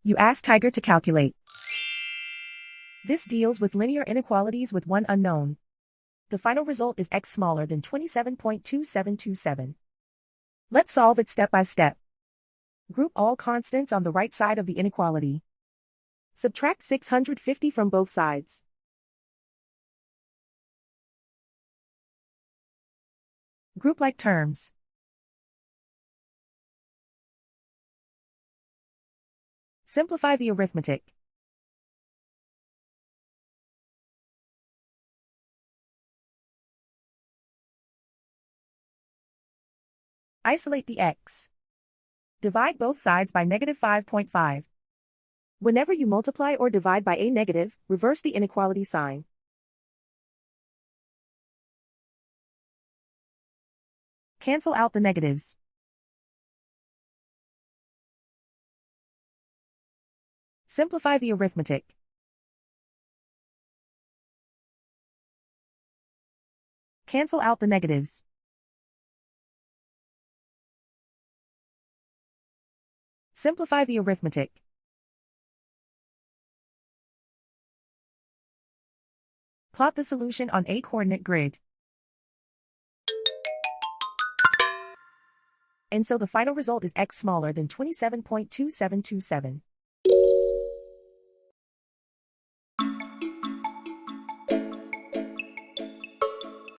You ask Tiger to calculate. This deals with linear inequalities with one unknown. The final result is x smaller than 27.2727. Let's solve it step by step. Group all constants on the right side of the inequality. Subtract 650 from both sides. Group like terms. Simplify the arithmetic. Isolate the x. Divide both sides by -5.5. Whenever you multiply or divide by a negative, reverse the inequality sign. Cancel out the negatives. Simplify the arithmetic. Cancel out the negatives. Simplify the arithmetic. Plot the solution on a coordinate grid. And so the final result is x smaller than 27.2727.